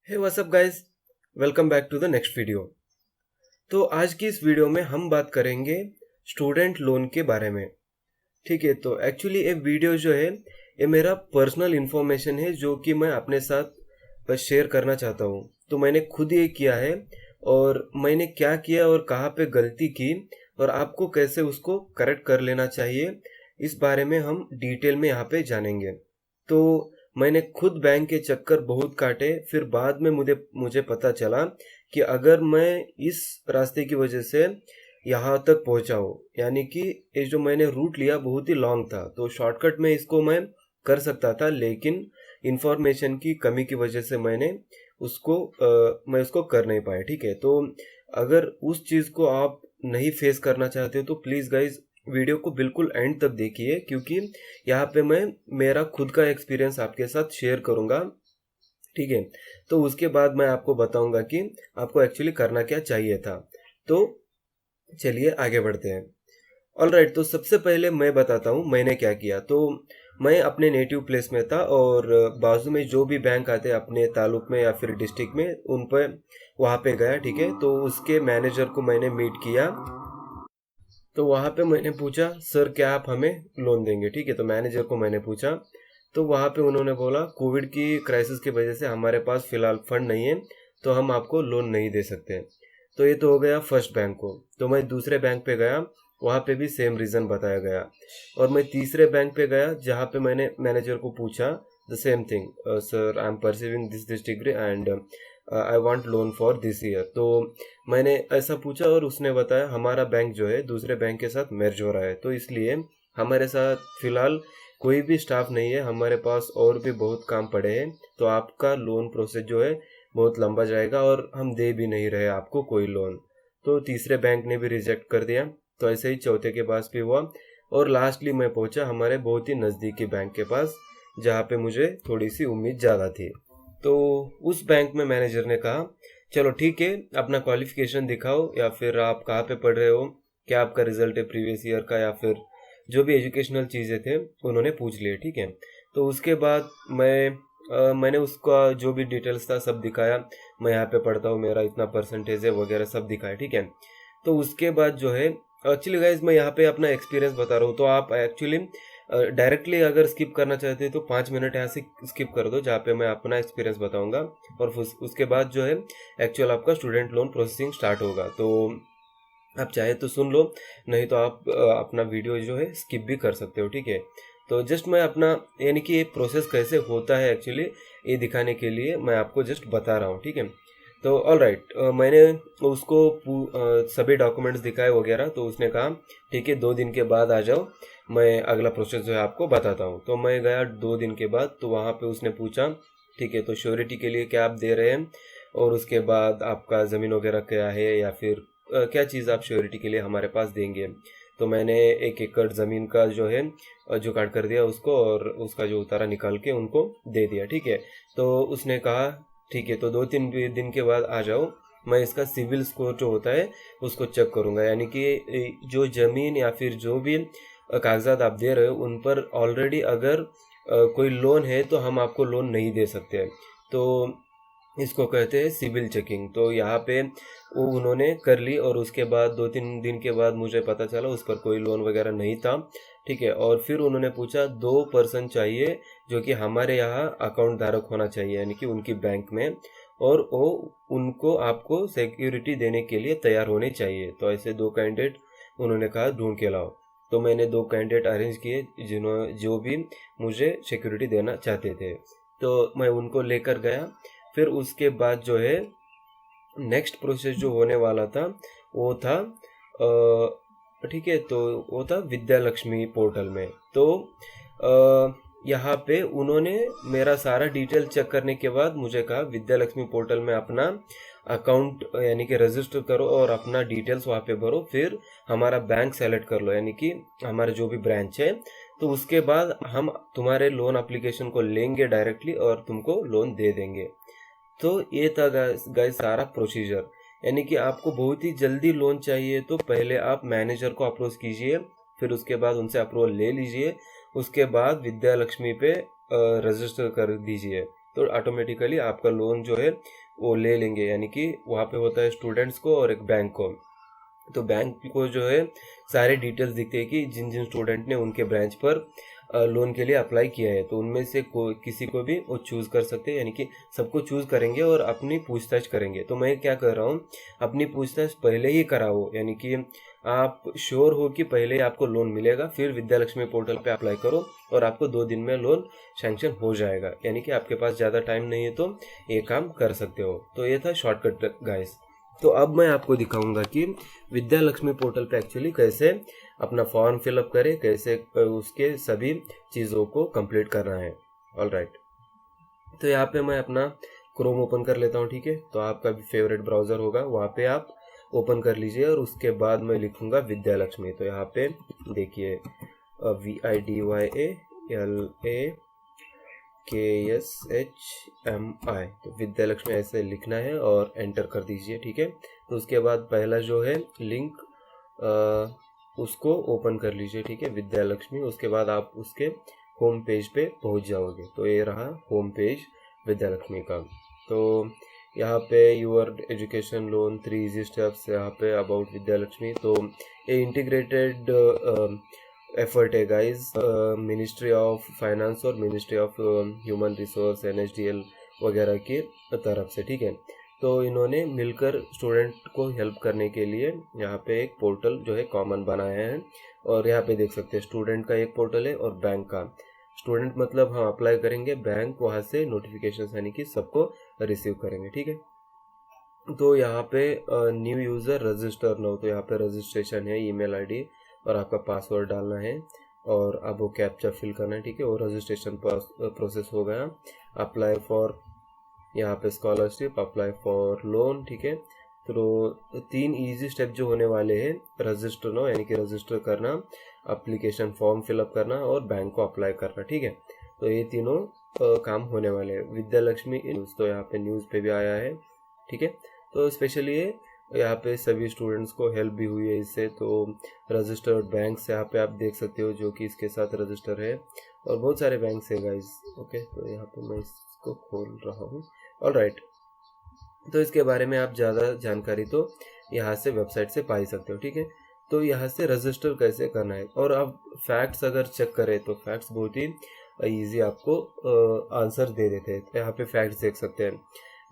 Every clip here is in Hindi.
Hey what's up guys, welcome back to the next video. तो आज की इस वीडियो में हम बात करेंगे स्टूडेंट लोन के बारे में। ठीक है, तो एक्चुअली ये वीडियो जो है ये मेरा पर्सनल इन्फॉर्मेशन है जो कि मैं अपने साथ शेयर करना चाहता हूँ। तो मैंने खुद ये किया है और मैंने क्या किया और कहाँ पे गलती की और आपको कैसे उसको करेक्ट कर लेना चाहिए, इस बारे में हम डिटेल में यहाँ पे जानेंगे। तो मैंने खुद बैंक के चक्कर बहुत काटे, फिर बाद में मुझे मुझे पता चला कि अगर मैं इस रास्ते की वजह से यहाँ तक पहुँचा हूँ, यानी कि ये जो मैंने रूट लिया बहुत ही लॉन्ग था, तो शॉर्टकट में इसको मैं कर सकता था, लेकिन इंफॉर्मेशन की कमी की वजह से मैं उसको कर नहीं पाया। ठीक है, तो अगर उस चीज़ को आप नहीं फेस करना चाहते हो तो प्लीज़ गाइज वीडियो को बिल्कुल एंड तक देखिए, क्योंकि यहाँ पे मैं मेरा खुद का एक्सपीरियंस आपके साथ शेयर करूँगा। ठीक है, तो उसके बाद मैं आपको बताऊंगा कि आपको एक्चुअली करना क्या चाहिए था। तो चलिए आगे बढ़ते हैं। ऑलराइट, तो सबसे पहले मैं बताता हूँ मैंने क्या किया। तो मैं अपने नेटिव प्लेस में था और बाजू में जो भी बैंक आते हैं अपने तालुक में या फिर डिस्ट्रिक्ट में, उन पर वहाँ पे गया। ठीक है, तो उसके मैनेजर को मैंने मीट किया। तो वहाँ पे मैंने पूछा, सर क्या आप हमें लोन देंगे? ठीक है, तो मैनेजर को मैंने पूछा, तो वहाँ पे उन्होंने बोला कोविड की क्राइसिस की वजह से हमारे पास फिलहाल फंड नहीं है, तो हम आपको लोन नहीं दे सकते। तो ये तो हो गया फर्स्ट बैंक को। तो मैं दूसरे बैंक पे गया, वहाँ पे भी सेम रीज़न बताया गया। और मैं तीसरे बैंक पे गया जहाँ पे मैंने मैनेजर को पूछा the same thing, sir I am perceiving this degree and I want loan for this year. तो मैंने ऐसा पूछा और उसने बताया हमारा बैंक जो है दूसरे बैंक के साथ मर्ज हो रहा है, तो इसलिए हमारे साथ फिलहाल कोई भी स्टाफ नहीं है, हमारे पास और भी बहुत काम पड़े हैं, तो आपका लोन प्रोसेस जो है बहुत लंबा जाएगा और हम दे भी नहीं रहे आपको कोई लोन। तो तीसरे बैंक ने भी रिजेक्ट कर दिया। तो ऐसे ही चौथे के पास भी हुआ और लास्टली मैं पहुंचा हमारे बहुत ही नज़दीकी बैंक के पास, जहाँ पे मुझे थोड़ी सी उम्मीद ज़्यादा थी। तो उस बैंक में मैनेजर ने कहा चलो ठीक है, अपना क्वालिफिकेशन दिखाओ या फिर आप कहाँ पे पढ़ रहे हो, क्या आपका रिजल्ट है प्रीवियस ईयर का, या फिर जो भी एजुकेशनल चीज़ें थे उन्होंने पूछ लिए। ठीक है, तो उसके बाद मैंने उसका जो भी डिटेल्स था सब दिखाया, मैं यहाँ पे पढ़ता हूँ, मेरा इतना परसेंटेज है वगैरह सब दिखाया। ठीक है, तो उसके बाद जो है एक्चुअली गाइज मैं यहाँ पे अपना एक्सपीरियंस बता रहा हूँ, तो आप एक्चुअली डायरेक्टली अगर स्किप करना चाहते हैं तो 5 मिनट यहाँ से स्किप कर दो, जहाँ पे मैं अपना एक्सपीरियंस बताऊंगा और उसके बाद जो है एक्चुअल आपका स्टूडेंट लोन प्रोसेसिंग स्टार्ट होगा। तो आप चाहे तो सुन लो, नहीं तो आप अपना वीडियो जो है स्किप भी कर सकते हो। ठीक है, तो जस्ट मैं अपना यानी कि ये प्रोसेस कैसे होता है एक्चुअली ये दिखाने के लिए मैं आपको जस्ट बता रहा हूँ। ठीक है, तो ऑल राइट, मैंने उसको सभी डॉक्यूमेंट्स दिखाए वगैरह, तो उसने कहा ठीक है 2 दिन के बाद आ जाओ, मैं अगला प्रोसेस जो है आपको बताता हूँ। तो मैं गया 2 दिन के बाद, तो वहाँ पे उसने पूछा ठीक है तो श्योरिटी के लिए क्या आप दे रहे हैं, और उसके बाद आपका ज़मीन वगैरह क्या है, या फिर क्या चीज़ आप श्योरिटी के लिए हमारे पास देंगे। तो मैंने 1 एकड़ ज़मीन का जो है जो काट कर दिया उसको, और उसका जो उतारा निकाल के उनको दे दिया। ठीक है, तो उसने कहा ठीक है तो 2-3 दिन के बाद आ जाओ, मैं इसका सिविल स्कोर जो होता है उसको चेक करूंगा, यानी कि जो ज़मीन या फिर जो भी कागजात आप दे रहे हो उन पर ऑलरेडी अगर कोई लोन है तो हम आपको लोन नहीं दे सकते हैं। तो इसको कहते हैं सिविल चेकिंग। तो यहाँ पे वो उन्होंने कर ली और उसके बाद 2-3 दिन के बाद मुझे पता चला उस पर कोई लोन वगैरह नहीं था। ठीक है, और फिर उन्होंने पूछा 2 पर्सन चाहिए जो कि हमारे यहाँ अकाउंट धारक होना चाहिए, यानी कि उनकी बैंक में, और वो उनको आपको सिक्योरिटी देने के लिए तैयार होने चाहिए। तो ऐसे 2 कैंडिडेट उन्होंने कहा ढूंढ के लाओ। तो मैंने 2 कैंडिडेट अरेंज किए जो भी मुझे सिक्योरिटी देना चाहते थे, तो मैं उनको लेकर गया। फिर उसके बाद जो है नेक्स्ट प्रोसेस जो होने वाला था वो था ठीक है, तो वो था विद्या लक्ष्मी पोर्टल में। तो यहाँ पे उन्होंने मेरा सारा डिटेल चेक करने के बाद मुझे कहा विद्या लक्ष्मी पोर्टल में अपना अकाउंट यानी कि रजिस्टर करो और अपना डिटेल्स वहाँ पे भरो, फिर हमारा बैंक सेलेक्ट कर लो, यानी कि हमारा जो भी ब्रांच है, तो उसके बाद हम तुम्हारे लोन एप्लीकेशन को लेंगे डायरेक्टली और तुमको लोन दे देंगे। तो ये था गाइस सारा प्रोसीजर, यानी कि आपको बहुत ही जल्दी लोन चाहिए तो पहले आप मैनेजर को अप्रोच कीजिए, फिर उसके बाद उनसे अप्रूवल ले लीजिए, उसके बाद विद्या लक्ष्मी पे रजिस्टर कर दीजिए। तो ऑटोमेटिकली आपका लोन जो है वो ले लेंगे। यानी कि वहाँ पे होता है स्टूडेंट्स को और एक बैंक को। तो बैंक को जो है सारे डिटेल्स दिखते हैं कि जिन जिन स्टूडेंट ने उनके ब्रांच पर लोन के लिए अप्लाई किया है, तो उनमें से किसी को भी वो चूज़ कर सकते हैं। यानी कि सबको चूज़ करेंगे और अपनी पूछताछ करेंगे। तो मैं क्या कर रहा हूँ, अपनी पूछताछ पहले ही कराओ। यानी कि आप श्योर हो कि पहले ही आपको लोन मिलेगा, फिर विद्या लक्ष्मी पोर्टल पे अप्लाई करो और आपको 2 दिन में लोन सैंक्शन हो जाएगा। यानी कि आपके पास ज़्यादा टाइम नहीं है तो ये काम कर सकते हो। तो ये था शॉर्टकट गाइस। तो अब मैं आपको दिखाऊंगा कि विद्या लक्ष्मी पोर्टल पे एक्चुअली कैसे अपना फॉर्म फिलअप करें, कैसे उसके सभी चीज़ों को कंप्लीट करना है। ऑलराइट, तो यहाँ पे मैं अपना क्रोम ओपन कर लेता हूँ। ठीक है, तो आपका भी फेवरेट ब्राउज़र होगा, वहाँ पे आप ओपन कर लीजिए और उसके बाद मैं लिखूँगा विद्या लक्ष्मी। तो यहाँ पे देखिए VIDYALAKSHMI, तो विद्या लक्ष्मी ऐसे लिखना है और एंटर कर दीजिए। ठीक है, तो उसके बाद पहला जो है लिंक उसको ओपन कर लीजिए। ठीक है, विद्या लक्ष्मी। उसके बाद आप उसके होम पेज पे पहुंच जाओगे। तो ये रहा होम पेज विद्या लक्ष्मी का। तो यहाँ पे your education loan 3 easy steps, यहाँ पे अबाउट विद्या लक्ष्मी। तो ये इंटीग्रेटेड एफर्ट है गाइज, मिनिस्ट्री ऑफ फाइनेंस और ministry of human resource NSDL वगैरह की तरफ से। ठीक है, तो इन्होंने मिलकर स्टूडेंट को हेल्प करने के लिए यहाँ पे एक पोर्टल जो है कॉमन बनाया है। और यहाँ पे देख सकते हैं स्टूडेंट का एक पोर्टल है और बैंक का। स्टूडेंट मतलब हम अप्लाई करेंगे, बैंक वहाँ से नोटिफिकेशन यानी कि सबको रिसीव करेंगे। ठीक है, तो यहाँ पे न्यू यूज़र रजिस्टर नो, तो यहाँ पे रजिस्ट्रेशन है, ईमेल आईडी और आपका पासवर्ड डालना है और अब वो कैप्चा फिल करना है। ठीक है, वो रजिस्ट्रेशन प्रोसेस हो गया। अप्लाई फॉर, यहाँ पे स्कॉलरशिप, अप्लाई फॉर लोन। ठीक है, तो 3 इजी स्टेप जो होने वाले हैं, रजिस्टर नो यानी कि रजिस्टर करना, एप्लीकेशन फॉर्म फिलअप करना और बैंक को अप्लाई करना। ठीक है, तो ये तीनों काम होने वाले हैं। विद्या लक्ष्मी न्यूज़, तो यहाँ पे न्यूज़ पे भी आया है। ठीक है, तो स्पेशली ये यहाँ पे सभी स्टूडेंट्स को हेल्प भी हुई है इससे। तो रजिस्टर्ड बैंक्स यहाँ पे आप देख सकते हो जो कि इसके साथ रजिस्टर है, और बहुत सारे बैंक्स है गाइज। ओके, तो यहाँ पे मैं इसको खोल रहा हूँ। ऑलराइट, तो इसके बारे में आप ज़्यादा जानकारी तो यहाँ से वेबसाइट से पा ही सकते हो। ठीक है, तो यहाँ से रजिस्टर कैसे करना है। और आप फैक्ट्स अगर चेक करें तो फैक्ट्स बहुत ही ईजी आपको आंसर दे देते हैं। तो यहाँ पे फैक्ट्स देख सकते हैं।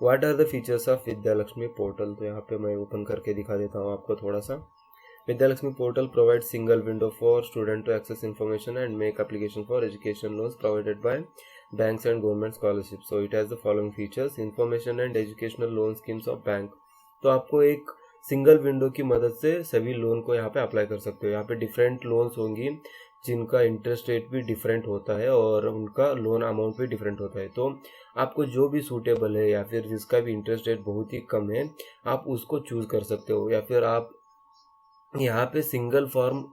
What are the features of Vidya Lakshmi portal, तो यहाँ पे मैं ओपन करके दिखा देता हूँ आपको थोड़ा सा। Vidya Lakshmi portal provides single window for student to access information and make application for education loans provided by banks and government scholarships. So it has the following features: information and educational loan schemes of bank. तो आपको एक सिंगल विंडो की मदद से सभी लोन को यहाँ पे अप्लाई कर सकते हो। यहाँ पे डिफरेंट लोन्स होंगी जिनका इंटरेस्ट रेट भी डिफरेंट होता है और उनका लोन अमाउंट भी डिफरेंट होता है। तो आपको जो भी सूटेबल है या फिर जिसका भी इंटरेस्ट रेट बहुत ही कम है, आप उसको चूज़ कर सकते हो। या फिर आप यहाँ पे सिंगल फॉर्म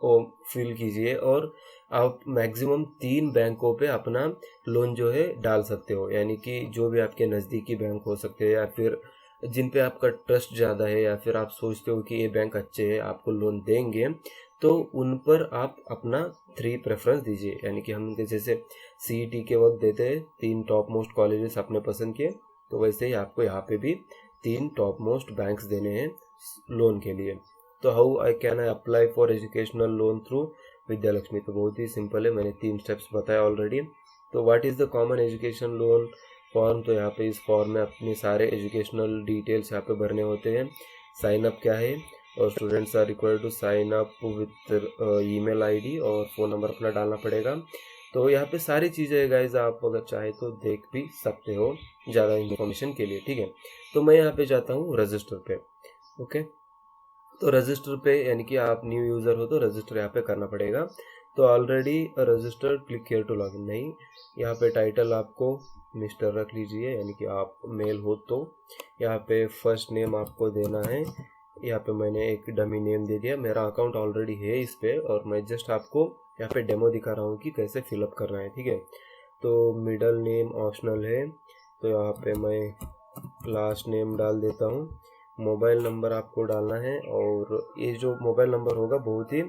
फिल कीजिए और आप मैक्सिमम 3 बैंकों पे अपना लोन जो है डाल सकते हो। यानी कि जो भी आपके नज़दीकी बैंक हो सकते हैं या फिर जिन पे आपका ट्रस्ट ज़्यादा है या फिर आप सोचते हो कि ये बैंक अच्छे हैं, आपको लोन देंगे, तो उन पर आप अपना 3 प्रेफरेंस दीजिए। यानी कि हम जैसे CET के वक्त देते हैं 3 टॉप मोस्ट कॉलेजेस अपने पसंद के, तो वैसे ही आपको यहाँ पे भी 3 टॉप मोस्ट बैंक्स देने हैं लोन के लिए। तो how I can I apply for educational loan through Vidya Lakshmi, तो बहुत ही सिंपल है, मैंने 3 स्टेप्स बताया ऑलरेडी। तो what is the common education loan form, तो यहाँ पे इस फॉर्म में अपने सारे एजुकेशनल डिटेल्स यहाँ पे भरने होते हैं। साइन अप क्या है, और students are required to sign up with email ID और फ़ोन नंबर अपना डालना पड़ेगा। तो यहाँ पे सारी चीज़ें है गाइज, आप अगर चाहे तो देख भी सकते हो ज़्यादा इन्फॉर्मेशन के लिए। ठीक है, तो मैं यहाँ पे जाता हूँ रजिस्टर पे। ओके, तो रजिस्टर पे यानी कि आप न्यू यूज़र हो तो रजिस्टर यहाँ पे करना पड़ेगा। तो already register, click here to login, नहीं, यहाँ पे टाइटल आपको मिस्टर रख लीजिए, यानी कि आप मेल हो तो। यहाँ पे फर्स्ट नेम आपको देना है, यहाँ पे मैंने एक डमी नेम दे दिया, मेरा अकाउंट ऑलरेडी है इस पे और मैं जस्ट आपको यहाँ पे डेमो दिखा रहा हूँ कि कैसे फिलअप करना है। ठीक है, तो मिडल नेम ऑप्शनल है, तो यहाँ पे मैं लास्ट नेम डाल देता हूँ। मोबाइल नंबर आपको डालना है और ये जो मोबाइल नंबर होगा बहुत ही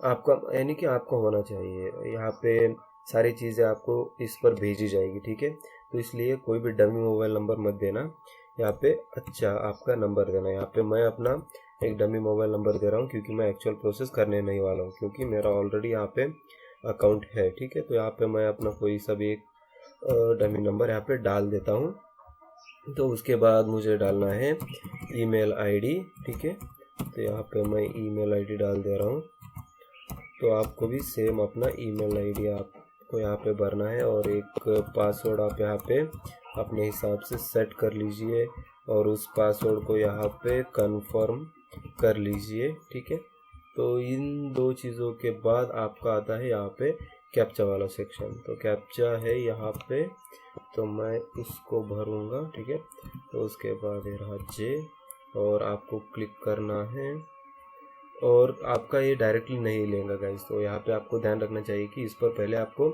आपका यानी कि आपका होना चाहिए। यहाँ पे सारी चीज़ें आपको इस पर भेजी जाएगी। ठीक है, तो इसलिए कोई भी डमी मोबाइल नंबर मत देना यहाँ पे, अच्छा आपका नंबर देना। यहाँ पे मैं अपना एक डमी मोबाइल नंबर दे रहा हूँ क्योंकि मैं एक्चुअल प्रोसेस करने नहीं वाला हूँ, क्योंकि मेरा ऑलरेडी यहाँ पे अकाउंट है, ठीक है। तो यहाँ पे मैं अपना कोई सा भी एक डमी नंबर यहाँ पे डाल देता हूँ। तो उसके बाद मुझे डालना है ईमेल आईडी, ठीक है। तो यहाँ पे मैं ईमेल आईडी डाल दे रहा हूँ। तो आपको भी सेम अपना ईमेल आईडी आपको यहाँ पे भरना है और एक पासवर्ड आप यहाँ पे अपने हिसाब से सेट कर लीजिए और उस पासवर्ड को यहाँ पे कंफर्म कर लीजिए, ठीक है। तो इन दो चीज़ों के बाद आपका आता है यहाँ पे कैप्चा वाला सेक्शन। तो कैप्चा है यहाँ पे, तो मैं उसको भरूँगा, ठीक है। तो उसके बाद ये रहा जे, और आपको क्लिक करना है और आपका ये डायरेक्टली नहीं लेगा गाइस। तो यहाँ पे आपको ध्यान रखना चाहिए कि इस पर पहले आपको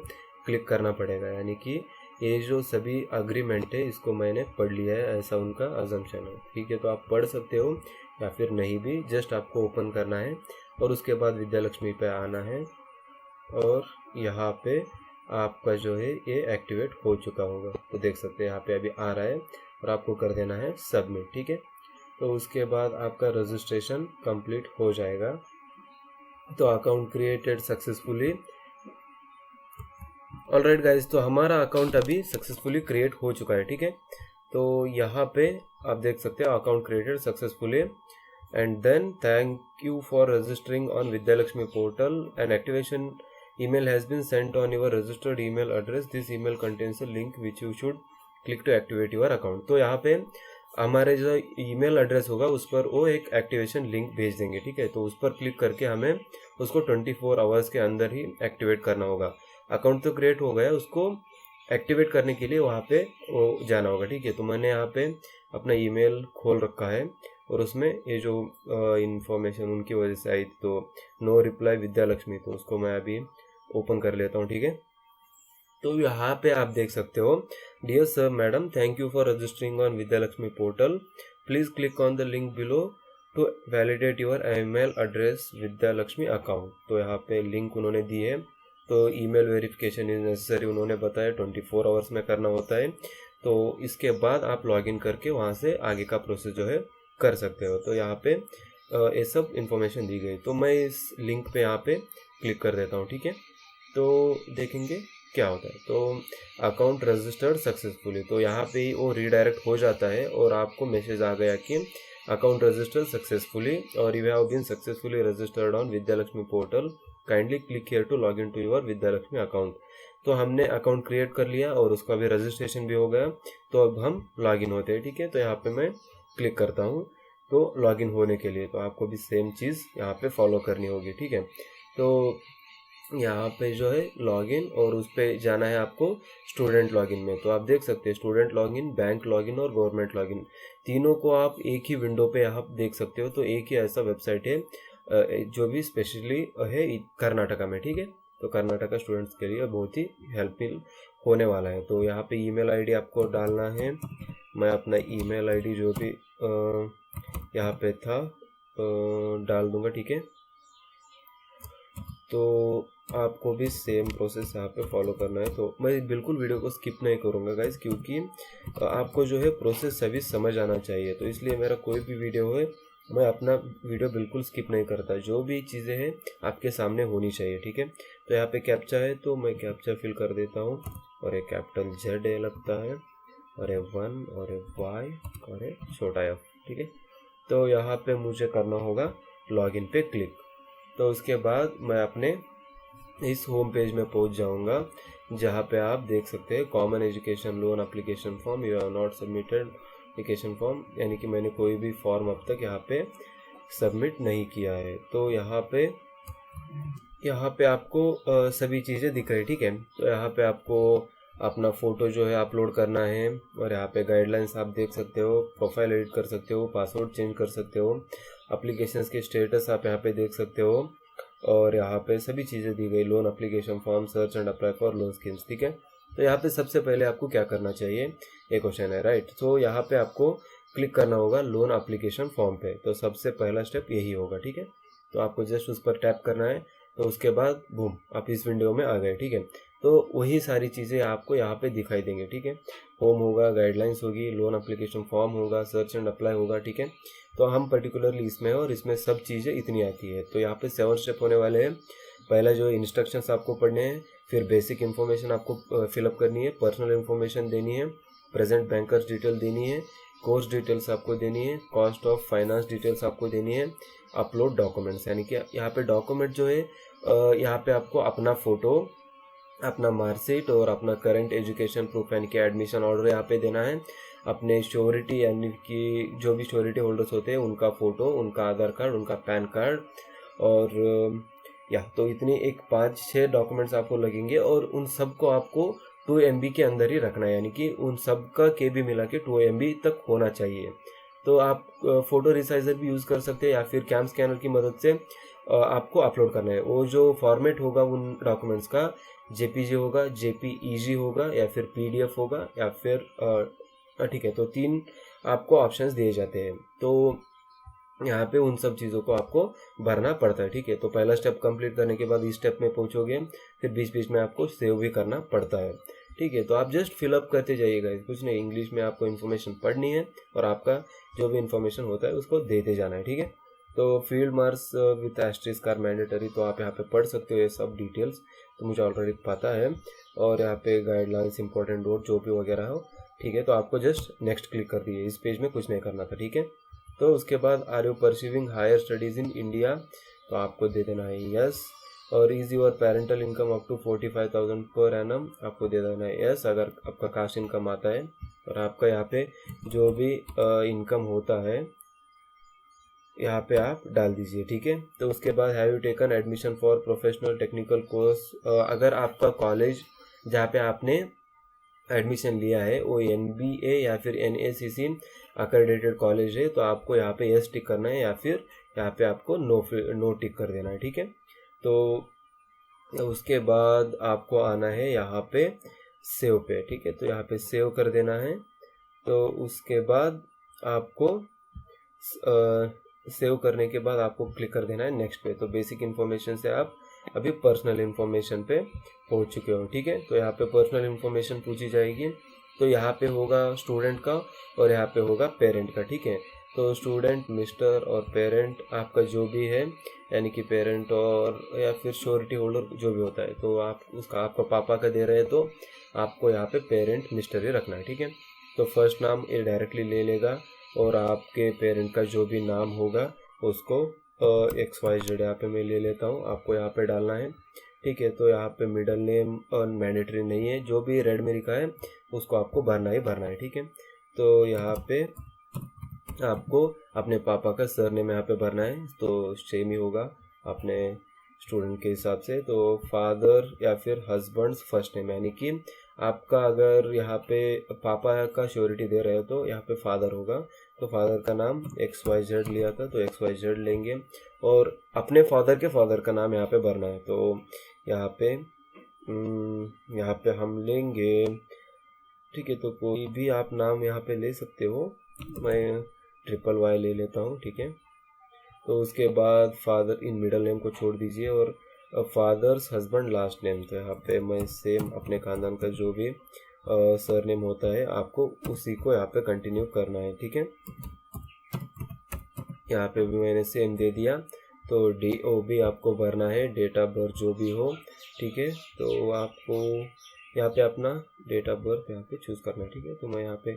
क्लिक करना पड़ेगा, यानी कि ये जो सभी अग्रीमेंट है इसको मैंने पढ़ लिया है, ऐसा उनका अजम्पशन है, ठीक है। तो आप पढ़ सकते हो या फिर नहीं भी, जस्ट आपको ओपन करना है और उसके बाद विद्यालक्ष्मी पे आना है और यहाँ पे आपका जो है ये एक्टिवेट हो चुका होगा। तो देख सकते हैं यहाँ पे अभी आ रहा है और आपको कर देना है सबमिट, ठीक है। तो उसके बाद आपका रजिस्ट्रेशन कंप्लीट हो जाएगा। तो account created successfully. Alright guys, तो हमारा अकाउंट अभी सक्सेसफुली क्रिएट हो चुका है, ठीक है। तो यहाँ पे आप देख सकते हो account created successfully and then thank you for registering on Vidyalakshmi portal and activation email has been sent on your registered email address. This email contains a link which you should click to activate your account. तो यहाँ पे हमारे जो ईमेल एड्रेस होगा उस पर वो एक एक्टिवेशन लिंक भेज देंगे, ठीक है। तो उस पर क्लिक करके हमें उसको 24 आवर्स के अंदर ही एक्टिवेट करना होगा। अकाउंट तो क्रिएट हो गया, उसको एक्टिवेट करने के लिए वहाँ पे वो जाना होगा, ठीक है। तो मैंने यहाँ पे अपना ईमेल खोल रखा है और उसमें ये जो इन्फॉर्मेशन उनकी वजह से आई थी, तो नो रिप्लाई विद्यालक्ष्मी, तो उसको मैं अभी ओपन कर लेता हूँ, ठीक है। तो यहाँ पे आप देख सकते हो, dear sir madam, thank you for registering on Vidyalakshmi portal, please click on the link below to validate your email address Vidyalakshmi account. तो यहाँ पे लिंक उन्होंने दी है। तो ईमेल वेरिफिकेशन इज नेसेसरी उन्होंने बताया 24 आवर्स में करना होता है। तो इसके बाद आप लॉगिन करके वहाँ से आगे का प्रोसेस जो है कर सकते हो। तो यहाँ पे ये सब इंफॉर्मेशन दी गई। तो मैं इस लिंक पे यहाँ पे क्लिक कर देता हूँ, ठीक है। तो देखेंगे क्या होता है। तो अकाउंट रजिस्टर्ड सक्सेसफुली, तो यहाँ पे ही वो रीडायरेक्ट हो जाता है और आपको मैसेज आ गया कि अकाउंट रजिस्टर्ड सक्सेसफुली और you have been successfully registered on Vidyalakshmi portal, kindly click here to log in to your Vidyalakshmi account. तो हमने अकाउंट क्रिएट कर लिया और उसका भी रजिस्ट्रेशन भी हो गया। तो अब हम लॉगिन होते हैं, ठीक है। तो यहाँ पे मैं क्लिक करता हूँ तो लॉगिन होने के लिए। तो आपको भी सेम चीज़ यहाँ पे फॉलो करनी होगी, ठीक है। तो यहाँ पे जो है लॉगिन और उस पर जाना है आपको स्टूडेंट लॉगिन में। तो आप देख सकते हैं स्टूडेंट लॉगिन, बैंक लॉगिन और गवर्नमेंट लॉगिन, तीनों को आप एक ही विंडो पे आप देख सकते हो। तो एक ही ऐसा वेबसाइट है जो भी स्पेशली है कर्नाटका में, ठीक है। तो कर्नाटका स्टूडेंट्स के लिए बहुत ही हेल्पफुल होने वाला है। तो यहाँ पे ईमेल आईडी आपको डालना है। मैं अपना ईमेल आईडी जो भी यहाँ पे था डाल दूंगा, ठीक है। तो आपको भी सेम प्रोसेस यहाँ पे फॉलो करना है। तो मैं बिल्कुल वीडियो को स्किप नहीं करूँगा गाइज, क्योंकि आपको जो है प्रोसेस सभी समझ आना चाहिए। तो इसलिए मेरा कोई भी वीडियो है मैं अपना वीडियो बिल्कुल स्किप नहीं करता, जो भी चीज़ें हैं आपके सामने होनी चाहिए, ठीक है। तो यहाँ पे कैप्चा है, तो मैं कैप्चा फिल कर देता हूँ और एक कैपिटल जेड ए लगता है और ए 1 और ए वाई और ए छोटा एफ, ठीक है। तो यहाँ पे मुझे करना होगा लॉगिन पे क्लिक। तो उसके बाद मैं अपने इस होम पेज में पहुंच जाऊंगा, जहाँ पे आप देख सकते हैं common education loan application form, you have not submitted application form, यानी कि मैंने कोई भी फॉर्म अब तक यहाँ पे सबमिट नहीं किया है। तो यहाँ पे आपको सभी चीज़ें दिख रही, ठीक है। तो यहाँ पे आपको अपना फ़ोटो जो है अपलोड करना है और यहाँ पे गाइडलाइंस आप देख सकते हो, प्रोफाइल एडिट कर सकते हो, पासवर्ड चेंज कर सकते हो, एप्लीकेशंस के स्टेटस आप यहाँ पे देख सकते हो और यहाँ पे सभी चीज़ें दी गई, loan application form, search and apply for loan schemes, ठीक है। तो यहाँ पे सबसे पहले आपको क्या करना चाहिए, एक क्वेश्चन है, राइट। तो यहाँ पे आपको क्लिक करना होगा लोन एप्लीकेशन फॉर्म पे। तो सबसे पहला स्टेप यही होगा, ठीक है। तो आपको जस्ट उस पर टैप करना है। तो उसके बाद बूम, आप इस विंडो में आ गए, ठीक है। तो वही सारी चीज़ें आपको यहाँ पे दिखाई देंगे, ठीक है। होम होगा, गाइडलाइंस होगी, लोन एप्लीकेशन फॉर्म होगा, सर्च एंड अप्लाई होगा, ठीक है। तो हम पर्टिकुलरली इसमें हैं और इसमें सब चीज़ें इतनी आती है। तो यहाँ पे 7 स्टेप होने वाले हैं। पहला जो इंस्ट्रक्शंस आपको पढ़ने हैं, फिर बेसिक इन्फॉर्मेशन आपको फिलअप करनी है, पर्सनल इन्फॉर्मेशन देनी है, प्रेजेंट बैंकर्स डिटेल देनी है, कोर्स डिटेल्स आपको देनी है, कॉस्ट ऑफ फाइनेंस डिटेल्स आपको देनी है, अपलोड डॉक्यूमेंट्स, यानी कि यहाँ पे डॉक्यूमेंट जो है यहाँ पे आपको अपना फ़ोटो, अपना मार्कशीट और अपना करंट एजुकेशन प्रूफ यानी कि एडमिशन ऑर्डर यहाँ पे देना है, अपने श्योरिटी यानी कि जो भी श्योरिटी होल्डर्स होते हैं उनका फ़ोटो, उनका आधार कार्ड, उनका पैन कार्ड, और तो इतनी एक 5-6 डॉक्यूमेंट्स आपको लगेंगे और उन सब को आपको 2 MB के अंदर ही रखना है, यानी कि उन सब का KB मिला के 2 MB तक होना चाहिए। तो आप फ़ोटो रिसाइजर भी यूज़ कर सकते हैं या फिर कैम स्कैनर की मदद से आपको अपलोड करना है। वो जो फॉर्मेट होगा उन डॉक्यूमेंट्स का JPG होगा, JPEG होगा या फिर PDF होगा या फिर ठीक है। तो 3 आपको ऑप्शंस दिए जाते हैं। तो यहाँ पे उन सब चीज़ों को आपको भरना पड़ता है, ठीक है। तो पहला स्टेप कंप्लीट करने के बाद इस स्टेप में पहुँचोगे, फिर बीच बीच में आपको सेव भी करना पड़ता है, ठीक है। तो आप जस्ट फिलअप करते जाइएगा, कुछ नहीं, इंग्लिश में आपको इन्फॉर्मेशन पढ़नी है और आपका जो भी इन्फॉर्मेशन होता है उसको देते जाना है, ठीक है। तो field marks with asterisk are mandatory, तो आप यहाँ पे पढ़ सकते हो ये सब डिटेल्स, तो मुझे ऑलरेडी पता है। और यहाँ पे गाइडलाइंस, इंपॉर्टेंट नोट जो भी वगैरह हो, ठीक है। तो आपको जस्ट नेक्स्ट क्लिक कर दिए, इस पेज में कुछ नहीं करना था, ठीक है। तो उसके बाद are you pursuing higher studies in India, तो आपको दे देना है यस। और is your parental income up to 45,000 per annum, आपको दे देना है यस अगर आपका कास्ट इनकम आता है। और आपका यहाँ पे जो भी इनकम होता है यहाँ पे आप डाल दीजिए, ठीक है। तो उसके बाद have you taken admission for professional technical course, अगर आपका कॉलेज जहाँ पे आपने एडमिशन लिया है वो NBA या फिर NACC अक्रेडिटेड कॉलेज है, तो आपको यहाँ पे यस टिक करना है या फिर यहाँ पे आपको नो टिक कर देना है, ठीक है। तो उसके बाद आपको आना है यहाँ पे सेव पे, ठीक है। तो यहाँ पे सेव कर देना है। तो उसके बाद आपको सेव करने के बाद आपको क्लिक कर देना है नेक्स्ट पे। तो बेसिक इन्फॉर्मेशन से आप अभी पर्सनल इन्फॉर्मेशन पे पहुंच चुके हो, ठीक है। तो यहाँ पे पर्सनल इन्फॉर्मेशन पूछी जाएगी, तो यहाँ पे होगा स्टूडेंट का और यहाँ पे होगा पेरेंट का, ठीक है। तो स्टूडेंट मिस्टर और पेरेंट आपका जो भी है, यानी कि पेरेंट और या फिर श्योरिटी होल्डर जो भी होता है, तो आप उसका आपका पापा का दे रहे हैं तो आपको यहाँ पे पेरेंट मिस्टर ही रखना है, ठीक है। तो फर्स्ट नाम ये डायरेक्टली ले लेगा और आपके पेरेंट का जो भी नाम होगा उसको XYZ यहाँ पे मैं ले लेता हूँ, आपको यहाँ पे डालना है, ठीक है। तो यहाँ पे मिडल नेम मैंडेटरी नहीं है, जो भी रेड में लिखा है उसको आपको भरना ही भरना है, ठीक है। तो यहाँ पे आपको अपने पापा का सरनेम यहाँ पे भरना है, तो सेम ही होगा अपने स्टूडेंट के हिसाब से। तो फादर या फिर हस्बैंड्स फर्स्ट नेम, यानी कि आपका अगर यहाँ पे पापा का श्योरिटी दे रहे हो तो यहाँ पे फादर होगा, तो फादर का नाम XYZ लिया था तो XYZ लेंगे और अपने फादर के फादर का नाम यहाँ पे भरना है। तो यहाँ पे हम लेंगे, ठीक है। तो कोई भी आप नाम यहाँ पे ले सकते हो, मैं YYY ले लेता हूँ, ठीक है। तो उसके बाद फादर इन मिडल नेम को छोड़ दीजिए और फादर्स हस्बैंड लास्ट नेम, तो यहाँ पे मैं सेम अपने खानदान का जो भी सरनेम होता है आपको उसी को यहाँ पे कंटिन्यू करना है, ठीक है। यहाँ पे भी मैंने सेम दे दिया। तो DOB आपको भरना है, डेट ऑफ बर्थ जो भी हो, ठीक है। तो आपको यहाँ पे अपना डेट ऑफ बर्थ यहाँ पे चूज़ करना है, ठीक है। तो मैं यहाँ पे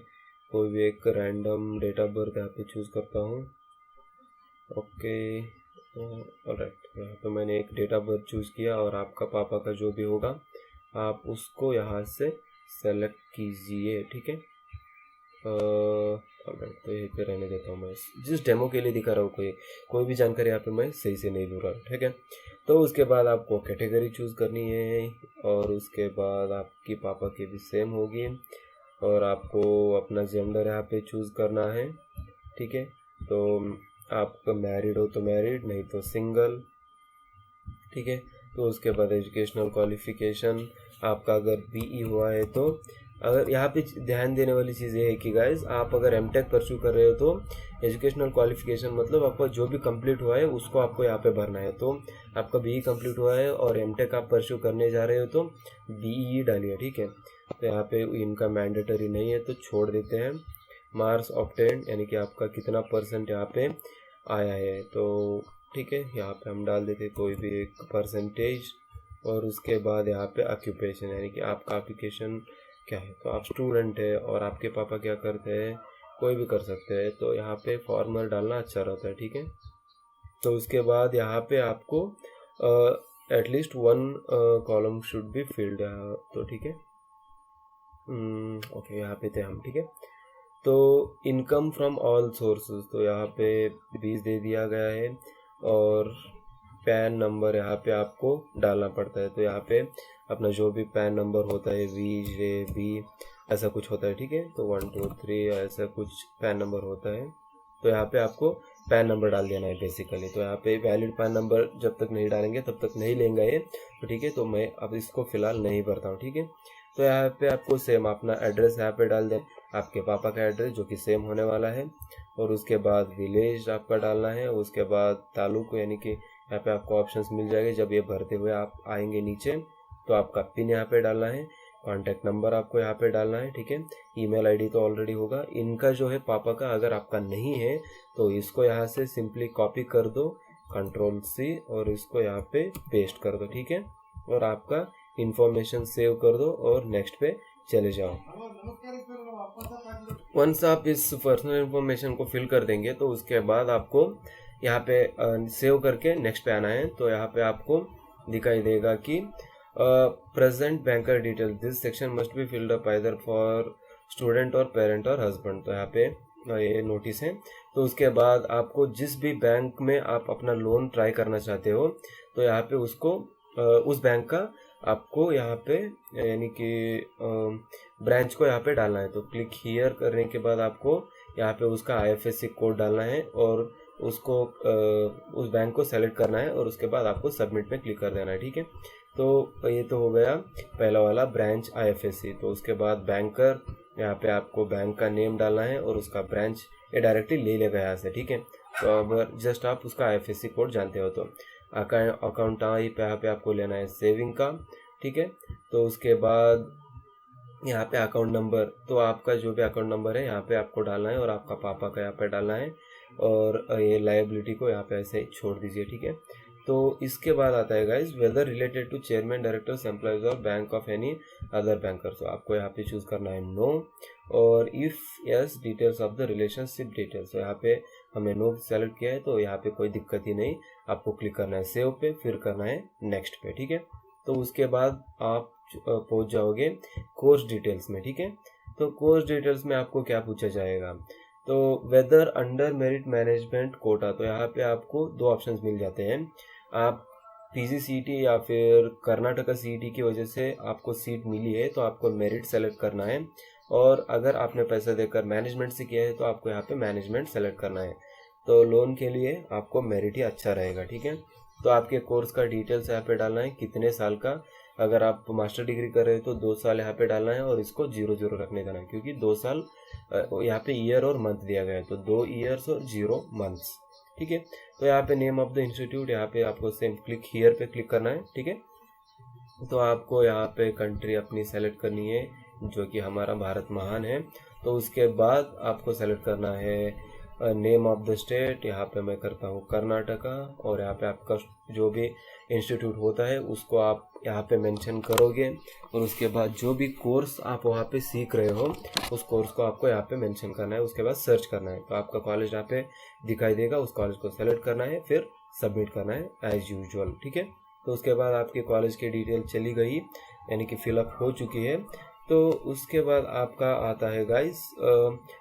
कोई भी एक रैंडम डेट ऑफ बर्थ यहाँ पे चूज़ करता हूँ, ओके ऑलराइट। यहाँ पे मैंने एक डेट ऑफ बर्थ चूज़ किया और आपका पापा का जो भी होगा आप उसको यहाँ से सेलेक्ट कीजिए, ठीक है। ऑलराइट, तो यहीं पे रहने देता हूँ, मैं जिस डेमो के लिए दिखा रहा हूँ, कोई भी जानकारी यहाँ पे मैं सही से नहीं दूँ रहा, ठीक है। तो उसके बाद आपको कैटेगरी चूज़ करनी है और उसके बाद आपकी पापा की भी सेम होगी और आपको अपना जेंडर यहाँ पे चूज़ करना है, ठीक है। तो आप मैरिड हो तो मैरिड, नहीं तो सिंगल, ठीक है। तो उसके बाद एजुकेशनल क्वालिफिकेशन आपका अगर BE हुआ है तो अगर यहाँ पे ध्यान देने वाली चीज़ ये है कि गाइज आप अगर एमटेक परस्यू कर रहे हो तो एजुकेशनल क्वालिफिकेशन मतलब आपका जो भी कंप्लीट हुआ है उसको आपको यहाँ पे भरना है। तो आपका बीई कंप्लीट हुआ है और एमटेक आप परस्यू करने जा रहे हो तो बीई डालिए, ठीक है। तो यहाँ पे इनका मैंडेटरी नहीं है तो छोड़ देते हैं। मार्क्स ऑब्टेन्ड यानी कि आपका कितना % यहाँ पे आया है, तो ठीक है यहाँ पे हम डाल देते कोई भी एक %। और उसके बाद यहाँ पे ऑक्यूपेशन यानी कि आपका ऑक्यूपेशन क्या है, तो आप स्टूडेंट है और आपके पापा क्या करते हैं, कोई भी कर सकते हैं, तो यहाँ पे फॉर्मल डालना अच्छा रहता है, ठीक है। तो उसके बाद यहाँ पे आपको at least 1 column should be filled, तो ठीक है। ओके यहाँ पे थे हम, ठीक है। तो इनकम फ्रॉम ऑल सोर्सेज, तो यहाँ पे 20 दे दिया गया है। और पैन नंबर यहाँ पे आपको डालना पड़ता है, तो यहाँ पे अपना जो भी पैन नंबर होता है VJB ऐसा कुछ होता है, ठीक है। तो 1 2 3 ऐसा कुछ पैन नंबर होता है, तो यहाँ पे आपको पैन नंबर डाल देना है बेसिकली। तो यहाँ पे वैलिड पैन नंबर जब तक नहीं डालेंगे तब तक नहीं लेंगे ये, तो ठीक है। तो मैं अब इसको फिलहाल नहीं भरता हूँ, ठीक है। तो यहाँ पे आपको सेम अपना एड्रेस यहाँ पे डाल दें, आपके पापा का एड्रेस जो कि सेम होने वाला है। और उसके बाद विलेज आपका डालना है, उसके बाद तालुक यानी कि यहाँ पे आपको ऑप्शंस मिल जाएंगे जब ये भरते हुए आप आएंगे नीचे। तो आपका पिन यहाँ पे डालना है, कॉन्टैक्ट नंबर आपको यहाँ पे डालना है, ठीक है। ईमेल आईडी तो ऑलरेडी होगा, इनका जो है पापा का अगर आपका नहीं है तो इसको यहाँ से सिंपली कॉपी कर दो, Ctrl+C, और इसको यहाँ पे पेस्ट कर दो, ठीक है। और आपका इंफॉर्मेशन सेव कर दो और नेक्स्ट पे चले जाओ। वंस आप इस पर्सनल इंफॉर्मेशन को फिल कर देंगे तो उसके बाद आपको यहाँ पे सेव करके नेक्स्ट पे आना है। तो यहाँ पे आपको दिखाई देगा कि present banker detail, this section must be filled up either for student और पेरेंट और हस्बैंड, तो यहाँ पे ये नोटिस है। तो उसके बाद आपको जिस भी बैंक में आप अपना लोन ट्राई करना चाहते हो तो यहाँ पे उसको उस बैंक का आपको यहाँ पे यानी कि ब्रांच को यहाँ पे डालना है। तो क्लिक हियर करने के बाद आपको यहाँ पे उसका IFSC कोड डालना है और उसको उस बैंक को सेलेक्ट करना है और उसके बाद आपको सबमिट पे क्लिक कर देना है, ठीक है। तो ये तो हो गया पहला वाला ब्रांच IFSC। तो उसके बाद बैंकर, यहाँ पे आपको बैंक का नेम डालना है और उसका ब्रांच ये डायरेक्टली ले लेगा यहाँ से, ठीक है। तो अब जस्ट आप उसका IFSC कोड जानते हो। तो अकाउंट टाइप यहाँ पे आपको लेना है सेविंग का, ठीक है। तो उसके बाद यहाँ पे अकाउंट नंबर, तो आपका जो भी अकाउंट नंबर है यहाँ पे आपको डालना है और आपका पापा का यहाँ पे डालना है और ये लायबिलिटी को यहाँ पे ऐसे छोड़ दीजिए, ठीक है। तो इसके बाद आता है guys whether related to chairman, directors, employees और bank of any other banker, तो आपको यहाँ पे चूज करना है नो। और if yes details of the relationship details, तो यहाँ पे हमने नो सेलेक्ट किया है तो यहाँ पे कोई दिक्कत ही नहीं, आपको क्लिक करना है सेव पे, फिर करना है नेक्स्ट पे, ठीक है। तो उसके बाद आप पहुंच जाओगे कोर्स डिटेल्स में, ठीक है। तो कोर्स डिटेल्स में आपको क्या पूछा जाएगा, तो whether under merit management quota, तो यहाँ पे आपको 2 ऑप्शंस मिल जाते हैं। आप PGCET या फिर कर्नाटका CET की वजह से आपको सीट मिली है तो आपको मेरिट सेलेक्ट करना है, और अगर आपने पैसा देकर मैनेजमेंट से किया है तो आपको यहाँ पे मैनेजमेंट सेलेक्ट करना है। तो लोन के लिए आपको मेरिट ही अच्छा रहेगा, ठीक है। तो आपके कोर्स का डिटेल्स यहाँ पे डालना है, कितने साल का, अगर आप मास्टर डिग्री कर रहे हो तो 2 साल यहाँ पे डालना है और इसको 0 रखने देना है, क्योंकि 2 साल यहाँ पे ईयर और मंथ दिया गया है, तो 2 ईयर्स और 0 मंथ्स, ठीक है। तो यहाँ पे नेम ऑफ द इंस्टीट्यूट, यहाँ पे आपको सेम क्लिक हियर पे क्लिक करना है, ठीक है। तो आपको यहाँ पे कंट्री अपनी सेलेक्ट करनी है जो कि हमारा भारत महान है। तो उसके बाद आपको सेलेक्ट करना है नेम ऑफ द स्टेट, यहाँ पे मैं करता हूँ कर्नाटका, और यहाँ पे आपका जो भी इंस्टीट्यूट होता है उसको आप यहाँ पे मेंशन करोगे, और उसके बाद जो भी कोर्स आप वहाँ पे सीख रहे हो उस कोर्स को आपको यहाँ पे मेंशन करना है, उसके बाद सर्च करना है। तो आपका कॉलेज यहाँ पे दिखाई देगा, उस कॉलेज को सेलेक्ट करना है, फिर सबमिट करना है एज यूजुअल, ठीक है। तो उसके बाद आपके कॉलेज की डिटेल चली गई यानी कि फिलअप हो चुकी है। तो उसके बाद आपका आता है गाइस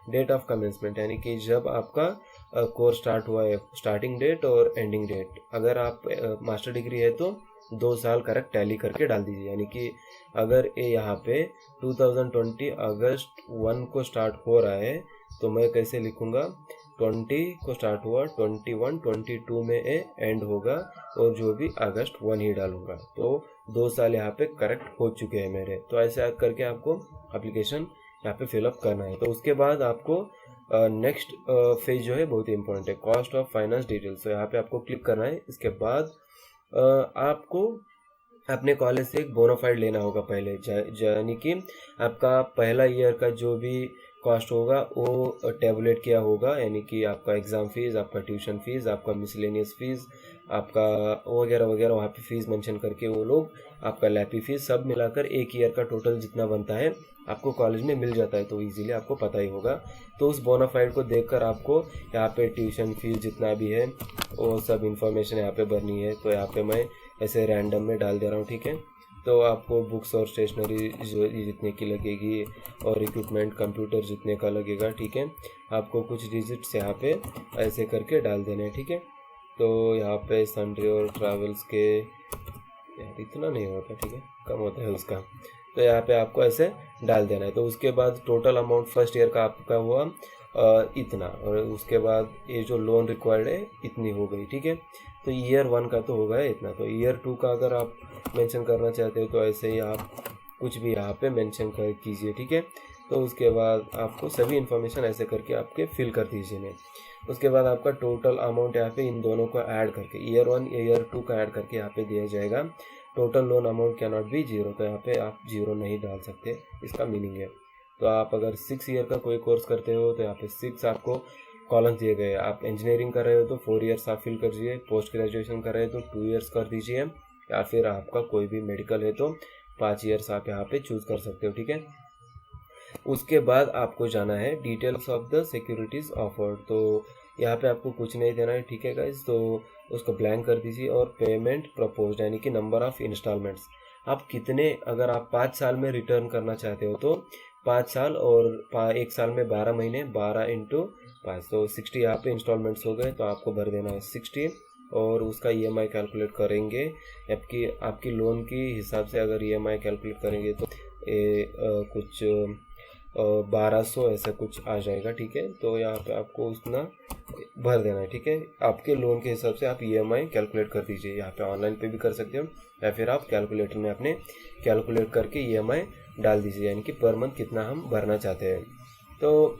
डेट ऑफ कमेंसमेंट, यानी कि जब आपका कोर्स स्टार्ट हुआ है, स्टार्टिंग डेट और एंडिंग डेट। अगर आप मास्टर डिग्री है तो 2 साल करेक्ट टैली करके डाल दीजिए, यानी कि अगर ये यहाँ पे 2020 अगस्त 1 को स्टार्ट हो रहा है तो मैं कैसे लिखूँगा 20 को स्टार्ट हुआ, 21 22 में एंड होगा, और जो भी अगस्त 1 ही डालूंगा। तो 2 साल यहाँ पे करेक्ट हो चुके हैं मेरे। तो ऐसे करके आपको एप्लीकेशन यहाँ पे फिलअप करना है। तो उसके बाद आपको नेक्स्ट फेज जो है बहुत ही इंपॉर्टेंट है, कॉस्ट ऑफ फाइनेंस डिटेल्स। तो यहाँ पे आपको क्लिक करना है। इसके बाद आपको अपने कॉलेज से एक बोनाफाइड लेना होगा पहले, यानी कि आपका पहला ईयर का जो भी कॉस्ट होगा वो टेबुलेट किया होगा, यानी कि आपका एग्ज़ाम फीस, आपका ट्यूशन फीस, आपका मिसलेनियस फीस, आपका वगैरह वगैरह वहाँ पे फीस मेंशन करके वो लोग आपका लैपी फीस सब मिलाकर एक ईयर का टोटल जितना बनता है आपको कॉलेज में मिल जाता है। तो इजीली आपको पता ही होगा। तो उस बोनाफाइड को देखकर आपको यहाँ पे ट्यूशन फीस जितना भी है वो सब इन्फॉर्मेशन यहाँ पे भरनी है। तो यहाँ पे मैं ऐसे रैंडम में डाल दे रहा हूँ, ठीक है। तो आपको बुक्स और स्टेशनरी जो जितने की लगेगी और इक्विपमेंट कंप्यूटर जितने का लगेगा, ठीक है। आपको कुछ डिजिट्स यहाँ पे ऐसे करके डाल देने हैं, ठीक है। तो यहाँ पे सन्ड्री और ट्रैवल्स के यार इतना नहीं होता, ठीक है, कम होता है उसका। तो यहाँ पे आपको ऐसे डाल देना है। तो उसके बाद टोटल अमाउंट फर्स्ट ईयर का आपका हुआ इतना, और उसके बाद ये जो लोन रिक्वायर्ड है इतनी हो गई, ठीक है। तो ईयर 1 का तो हो गया इतना। तो ईयर 2 का अगर आप मेंशन करना चाहते हो तो ऐसे ही आप कुछ भी यहाँ पे मेंशन कर कीजिए, ठीक है। तो उसके बाद आपको सभी इन्फॉर्मेशन ऐसे करके आपके फिल कर दीजिए ने। उसके बाद आपका टोटल अमाउंट यहाँ पे इन दोनों को ऐड करके ईयर 1 ईयर 2 का ऐड करके यहाँ पे दिया जाएगा। Total loan amount can not be 0, तो यहाँ पे आप 0 नहीं डाल सकते, इसका मीनिंग है। तो आप अगर 6 ईयर का कोई कोर्स करते हो तो यहाँ पे 6 आपको कॉलम्स दिए गए। आप इंजीनियरिंग कर रहे हो तो 4 ईयर्स आप फिल कर दीजिए, पोस्ट ग्रेजुएशन कर रहे हो तो 2 ईयर्स कर दीजिए, या फिर आपका कोई भी मेडिकल है तो 5 ईयर्स आप यहाँ पे चूज कर सकते हो, ठीक है। उसके बाद आपको जाना है details of the securities offered. तो यहाँ पे आपको कुछ नहीं देना है, ठीक है गाइज। तो उसको ब्लैंक कर दीजिए, और पेमेंट प्रपोज्ड यानी कि नंबर ऑफ इंस्टॉलमेंट्स आप कितने, अगर आप 5 साल में रिटर्न करना चाहते हो तो 5 साल, और 1 साल में 12 महीने, 12 इंटू 5, तो 60 यहाँ पे इंस्टॉलमेंट्स हो गए। तो आपको भर देना है 60, और उसका EMI कैलकुलेट करेंगे आपकी लोन की हिसाब से। अगर EMI कैलकुलेट करेंगे तो कुछ 1200 ऐसा कुछ आ जाएगा, ठीक है। तो यहाँ पे आपको उतना भर देना है, ठीक है। आपके लोन के हिसाब से आप EMI कैलकुलेट कर दीजिए। यहाँ पे ऑनलाइन पे भी कर सकते हो, या फिर आप कैलकुलेटर में अपने कैलकुलेट करके EMI डाल दीजिए, यानी कि पर मंथ कितना हम भरना चाहते हैं। तो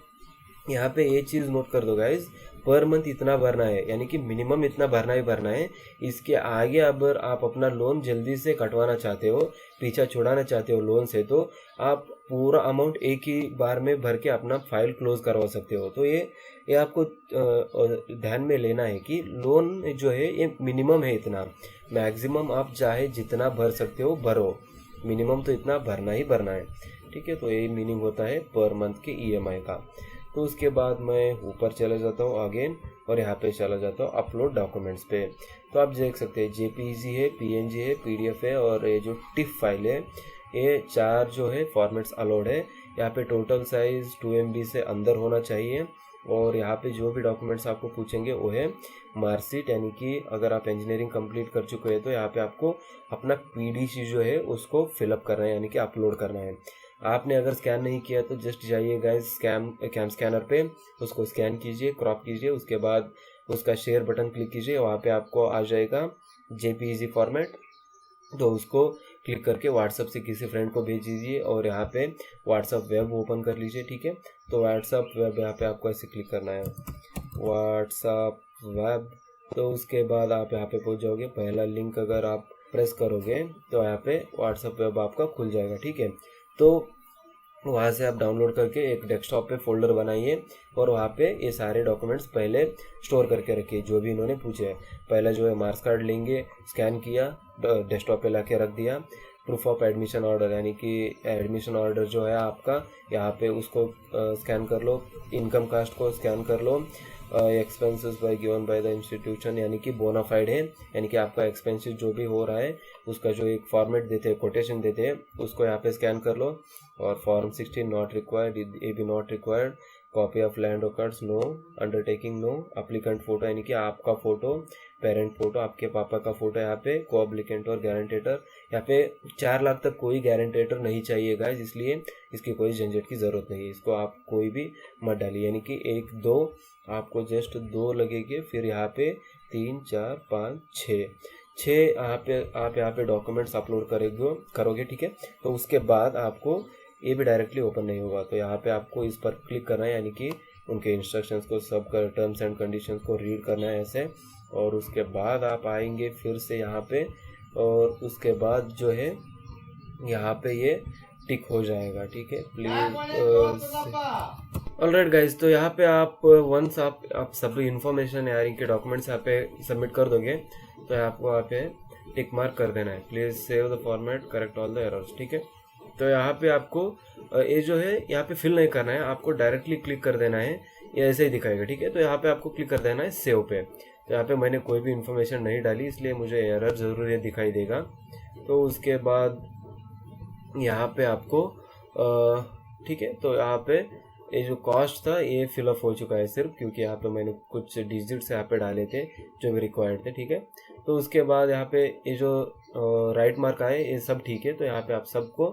यहाँ पे ये चीज़ नोट कर दो गाइज, पर मंथ इतना भरना है, यानी कि मिनिमम इतना भरना ही भरना है। इसके आगे अगर आप अपना लोन जल्दी से कटवाना चाहते हो, पीछा छुड़ाना चाहते हो लोन से, तो आप पूरा अमाउंट एक ही बार में भर के अपना फाइल क्लोज करवा सकते हो। तो ये आपको ध्यान में लेना है कि लोन जो है ये मिनिमम है इतना, मैक्सिमम आप चाहे जितना भर सकते हो भरो, मिनिमम तो इतना भरना ही भरना है, ठीक है। तो यही मीनिंग होता है पर मंथ के EMI का। तो उसके बाद मैं ऊपर चला जाता हूँ अगेन, और यहाँ पे चला जाता हूँ अपलोड डॉक्यूमेंट्स पे। तो आप देख सकते हैं JPEG है, PNG है, PDF है, और ये जो TIFF फाइल है, ये 4 जो है फॉर्मेट्स अलाउड है। यहाँ पे टोटल साइज 2 MB से अंदर होना चाहिए। और यहाँ पे जो भी डॉक्यूमेंट्स आपको पूछेंगे वो है मार्कशीट, यानी कि अगर आप इंजीनियरिंग कंप्लीट कर चुके हैं तो यहाँ पे आपको अपना PDC जो है उसको फिलअप करना है, यानी कि अपलोड करना है। आपने अगर स्कैन नहीं किया तो जस्ट जाइए गाइस कैम स्कैनर पे, उसको स्कैन कीजिए, क्रॉप कीजिए, उसके बाद उसका शेयर बटन क्लिक कीजिए, वहाँ पे आपको आ जाएगा JPEG फॉर्मेट। तो उसको क्लिक करके व्हाट्सअप से किसी फ्रेंड को भेज दीजिए, और यहाँ पे व्हाट्सअप वेब ओपन कर लीजिए, ठीक है। तो व्हाट्सअप वेब यहाँ पे आपको ऐसे क्लिक करना है, व्हाट्सअप वेब। तो उसके बाद आप यहाँ पे पहुँच जाओगे। पहला लिंक अगर आप प्रेस करोगे तो यहाँ पे व्हाट्सअप वेब आपका खुल जाएगा, ठीक है। तो वहाँ से आप डाउनलोड करके एक डेस्कटॉप पे फोल्डर बनाइए, और वहाँ पे ये सारे डॉक्यूमेंट्स पहले स्टोर करके रखिए जो भी इन्होंने पूछे हैं। पहले जो है मार्क्स कार्ड लेंगे, स्कैन किया, डेस्कटॉप पे लाके रख दिया। प्रूफ ऑफ एडमिशन ऑर्डर, यानी कि एडमिशन ऑर्डर जो है आपका, यहाँ पे उसको स्कैन कर लो। इनकम कास्ट को स्कैन कर लो। Expenses by given by the institution, यानी कि बोनाफाइड है, यानी कि आपका एक्सपेंसेस जो भी हो रहा है उसका जो एक फॉर्मेट देते हैं, कोटेशन देते हैं, उसको यहाँ पे स्कैन कर लो। और फॉर्म 16 नॉट रिक्वायर्ड, ये भी not required. Copy of land records no, undertaking no, applicant photo यानी कि आपका फोटो, पेरेंट फोटो, आपके पापा का फोटो, यहाँ पे को एप्लीकेंट और गारंटेटर। यहाँ पे 4 लाख तक कोई गारंटेटर नहीं चाहिए गाइस, इसलिए इसकी कोई झंझट की ज़रूरत नहीं है। इसको आप कोई भी मत डालिए, यानी कि 1 2 आपको जस्ट 2 लगेंगे। फिर यहाँ पे 3 4 5 6 आप यहाँ पे डॉक्यूमेंट्स अपलोड करोगे, ठीक है। तो उसके बाद आपको ये भी डायरेक्टली ओपन नहीं होगा, तो यहाँ पे आपको इस पर क्लिक करना है, यानी कि उनके इंस्ट्रक्शंस को, सब टर्म्स एंड कंडीशंस को रीड करना है ऐसे। और उसके बाद आप आएंगे फिर से यहाँ पे, और उसके बाद जो है यहाँ पे ये टिक हो जाएगा, ठीक है। प्लीज ऑलराइट गाइज, तो यहाँ पे आप वंस आप सभी इन्फॉर्मेशन यार इनके डॉक्यूमेंट्स यहाँ पे सबमिट कर दोगे, तो आपको यहाँ पे टिक मार्क कर देना है। Please save the format, correct all the errors, ठीक है। तो यहाँ पे आपको ये जो है यहाँ पे फिल नहीं करना है, आपको डायरेक्टली क्लिक कर देना है, ये ऐसे ही दिखाएगा, ठीक है। तो यहाँ पे आपको क्लिक कर देना है सेव पे। तो यहाँ पे मैंने कोई भी इन्फॉर्मेशन नहीं डाली, इसलिए मुझे एरर ज़रूर ये दिखाई देगा। तो उसके बाद यहाँ पे आपको ठीक है, तो यहाँ पे ये जो कॉस्ट था ये फिलअप हो चुका है सिर्फ, क्योंकि यहाँ पे मैंने कुछ डिजिट्स यहाँ पे डाले थे जो भी रिक्वायर्ड थे, ठीक है। तो उसके बाद यहाँ पे ये जो राइट मार्क आए ये सब ठीक है। तो यहाँ पे आप सबको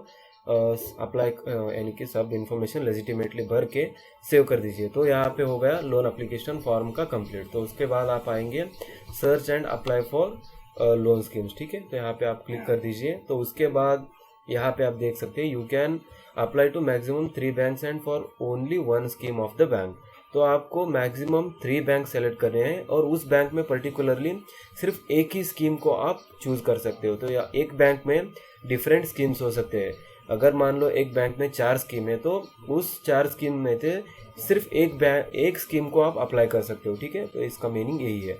अप्लाई यानी कि सब इन्फॉर्मेशन लेजिटिमेटली भर के सेव कर दीजिए। तो यहाँ पे हो गया लोन एप्लीकेशन फॉर्म का कंप्लीट। तो उसके बाद आप आएंगे search and apply for loan schemes, ठीक है। तो यहाँ पे आप क्लिक कर दीजिए। तो उसके बाद यहाँ पे आप देख सकते हैं you can apply to maximum 3 banks and for only 1 scheme of the bank. तो आपको मैक्सिमम 3 बैंक सेलेक्ट करने हैं, और उस बैंक में पर्टिकुलरली सिर्फ एक ही स्कीम को आप चूज कर सकते हो। तो या एक बैंक में डिफरेंट स्कीम्स हो सकते हैं। अगर मान लो एक बैंक में 4 स्कीम है, तो उस 4 स्कीम में से सिर्फ एक स्कीम को आप अप्लाई कर सकते हो, ठीक है। तो इसका मीनिंग यही है।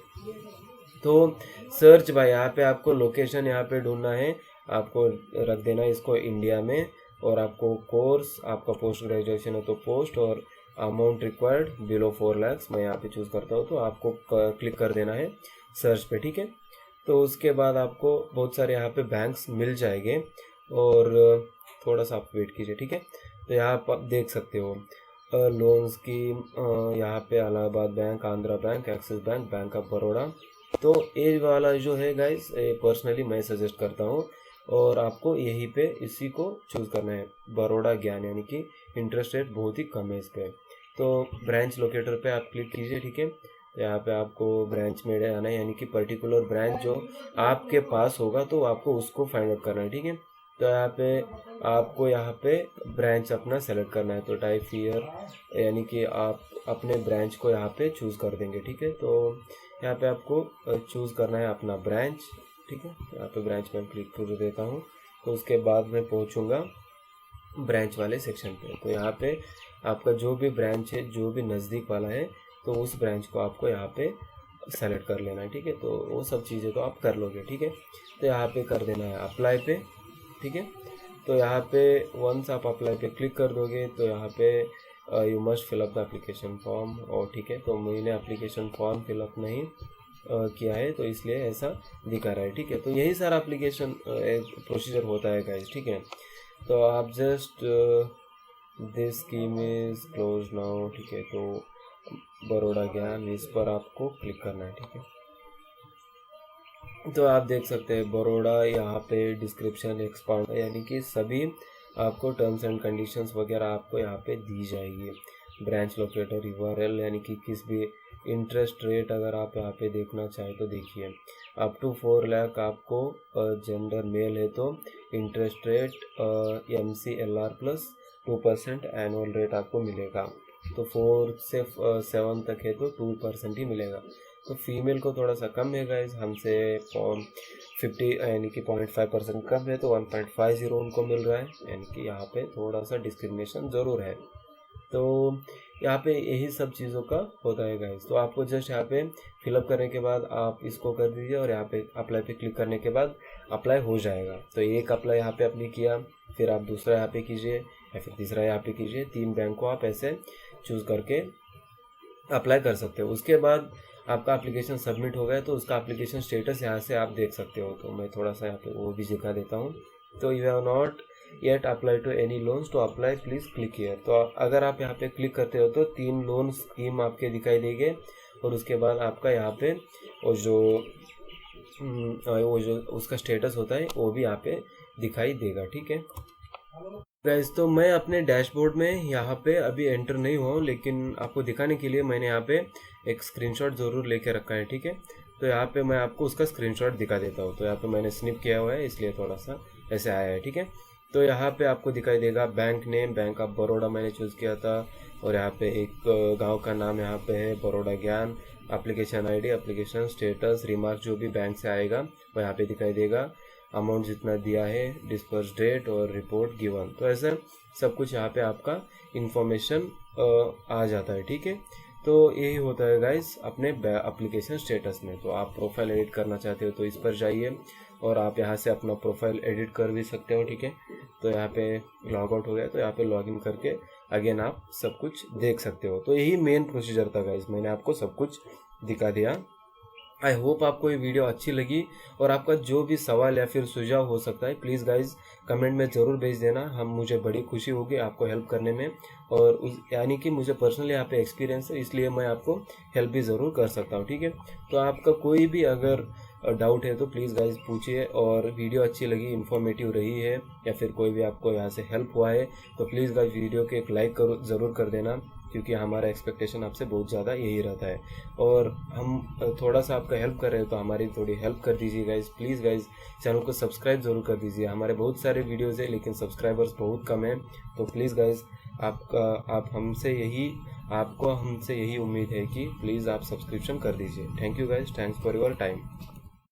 तो सर्च बाय, यहाँ पे आपको लोकेशन यहाँ पे ढूंढना है, आपको रख देना है इसको इंडिया में, और आपको कोर्स, आपका पोस्ट ग्रेजुएशन है तो पोस्ट, और अमाउंट रिक्वायर्ड बिलो 4 लाख मैं यहाँ पे चूज़ करता हूँ। तो आपको क्लिक कर देना है सर्च पे, ठीक है। तो उसके बाद आपको बहुत सारे यहाँ पे बैंक्स मिल जाएंगे, और थोड़ा सा आप वेट कीजिए, ठीक है। तो यहाँ आप देख सकते हो लोन स्कीम, यहाँ पे Allahabad bank, Andhra bank, axis bank, bank of Baroda. तो ये वाला जो है गाइस पर्सनली मैं सजेस्ट करता हूँ, और आपको यहीं पे इसी को चूज़ करना है, बड़ौदा ज्ञान, यानी कि इंटरेस्ट रेट बहुत ही कम है इस पर। तो ब्रांच लोकेटर पे आप क्लिक कीजिए, ठीक है। यहाँ पे आपको ब्रांच में आना है, यानी कि पर्टिकुलर ब्रांच जो आपके पास होगा तो आपको उसको फाइंड आउट करना है, ठीक है। तो यहाँ पे आपको यहाँ पे ब्रांच अपना सेलेक्ट करना है। तो टाइप हियर, यानी कि आप अपने ब्रांच को यहाँ पे चूज़ कर देंगे, ठीक है। तो यहाँ पे आपको चूज़ करना है अपना ब्रांच, ठीक है। यहाँ पे ब्रांच में क्लिक कर देता हूँ। तो उसके बाद मैं पहुँचूँगा ब्रांच वाले सेक्शन पे। तो यहाँ पे आपका जो भी ब्रांच है, जो भी नज़दीक वाला है, तो उस ब्रांच को आपको यहाँ पे सेलेक्ट कर लेना है, ठीक है। तो वो सब चीज़ें तो आप कर लोगे, ठीक है। तो यहाँ पे कर देना है अप्लाई पे, ठीक है। तो यहाँ पे वंस आप अप्लाई पे क्लिक कर दोगे, तो यहाँ पे you must fill up the application form, और ठीक है। तो मैंने एप्लीकेशन फॉर्म फिलअप नहीं किया है, तो इसलिए ऐसा दिखा रहा है, ठीक है। तो यही सारा एप्लीकेशन प्रोसीजर होता है गाइस, ठीक है। तो आप just this scheme is close now, ठीक है। तो बड़ौदा ज्ञान, इस पर आपको क्लिक करना है, ठीक है। तो आप देख सकते हैं बड़ौदा, यहाँ पे डिस्क्रिप्शन एक्सपांड, यानी कि सभी आपको टर्म्स एंड कंडीशंस वगैरह आपको यहाँ पे दी जाएगी। ब्रांच लोकेटर, यूआरएल, यानी कि किस भी इंटरेस्ट रेट अगर आप यहाँ पे देखना चाहें तो देखिए, अप टू 4 लाख आपको जेंडर मेल है तो interest rate MCLR plus 2% annual rate आपको मिलेगा। तो 4 से 7 तक है तो 2% ही मिलेगा। तो फीमेल को थोड़ा सा कम है गाइज, हमसे 50 यानी कि 0.5% कम है, तो 1.50 उनको मिल रहा है, यानी कि यहाँ पे थोड़ा सा डिस्क्रिमिनेशन ज़रूर है। तो यहाँ पे यही सब चीज़ों का होता है गाइज। तो आपको जस्ट यहाँ पे फिलअप करने के बाद आप इसको कर दीजिए, और यहाँ पे अप्लाई पे क्लिक करने के बाद अप्लाई हो जाएगा। तो एक अप्लाई यहाँ पे आपने किया, फिर आप दूसरा यहाँ पे कीजिए, या फिर तीसरा यहाँ पे कीजिए। 3 बैंक को आप ऐसे चूज़ करके अप्लाई कर सकते हो। उसके बाद आपका एप्लीकेशन सबमिट हो गया, तो उसका एप्लीकेशन स्टेटस यहाँ से आप देख सकते हो। तो मैं थोड़ा सा यहाँ पे वो भी दिखा देता हूँ। तो you have not yet apply to any loans, to apply please click here. तो अगर आप यहाँ पे क्लिक करते हो तो 3 लोन स्कीम आपके दिखाई देंगे और उसके बाद आपका यहाँ पे वो जो उसका स्टेटस होता है वो भी यहाँ पे दिखाई देगा। ठीक है गाइस, तो मैं अपने डैशबोर्ड में यहाँ पे अभी एंटर नहीं हुआ हूँ, लेकिन आपको दिखाने के लिए मैंने यहाँ पे एक स्क्रीनशॉट ज़रूर लेके रखा है। ठीक है, तो यहाँ पे मैं आपको उसका स्क्रीनशॉट दिखा देता हूँ। तो यहाँ पे मैंने स्निप किया हुआ है, इसलिए थोड़ा सा ऐसे आया है। ठीक है, तो यहाँ पे आपको दिखाई देगा bank name, bank of Baroda मैंने चूज़ किया था, और यहाँ पे एक गांव का नाम यहाँ पे है बड़ौदा ज्ञान। Application ID, application status, remark जो भी बैंक से आएगा वो यहाँ पे दिखाई देगा, अमाउंट जितना दिया है, डिस्पर्स डेट और रिपोर्ट गिवन। तो ऐसा सब कुछ यहाँ पे आपका इंफॉर्मेशन आ जाता है। ठीक है, तो यही होता है गाइस अपने एप्लीकेशन स्टेटस में। तो आप प्रोफाइल एडिट करना चाहते हो तो इस पर जाइए और आप यहाँ से अपना प्रोफाइल एडिट कर भी सकते हो। ठीक है, तो यहाँ पे लॉग आउट हो गया तो यहाँ पे लॉगिन करके अगेन आप सब कुछ देख सकते हो। तो यही मेन प्रोसीजर था गाइस, मैंने आपको सब कुछ दिखा दिया। आई होप आपको ये वीडियो अच्छी लगी, और आपका जो भी सवाल या फिर सुझाव हो सकता है प्लीज़ गाइज कमेंट में ज़रूर भेज देना। मुझे बड़ी खुशी होगी आपको हेल्प करने में, और यानी कि मुझे पर्सनली यहाँ पे एक्सपीरियंस है, इसलिए मैं आपको हेल्प भी ज़रूर कर सकता हूँ। ठीक है, तो आपका कोई भी अगर डाउट है तो प्लीज़ गाइज पूछिए, और वीडियो अच्छी लगी, इन्फॉर्मेटिव रही है, या फिर कोई भी आपको यहाँ से हेल्प हुआ है तो प्लीज़ गाइज वीडियो के एक लाइक ज़रूर कर देना, क्योंकि हमारा एक्सपेक्टेशन आपसे बहुत ज़्यादा यही रहता है। और हम थोड़ा सा आपका हेल्प कर रहे हैं तो हमारी थोड़ी हेल्प कर दीजिए गाइज, प्लीज़ गाइज चैनल को सब्सक्राइब ज़रूर कर दीजिए। हमारे बहुत सारे वीडियोज़ है लेकिन सब्सक्राइबर्स बहुत कम हैं, तो प्लीज़ गाइज आपको हमसे यही उम्मीद है कि प्लीज़ आप सब्सक्रिप्शन कर दीजिए। Thank you guys, thanks for your time.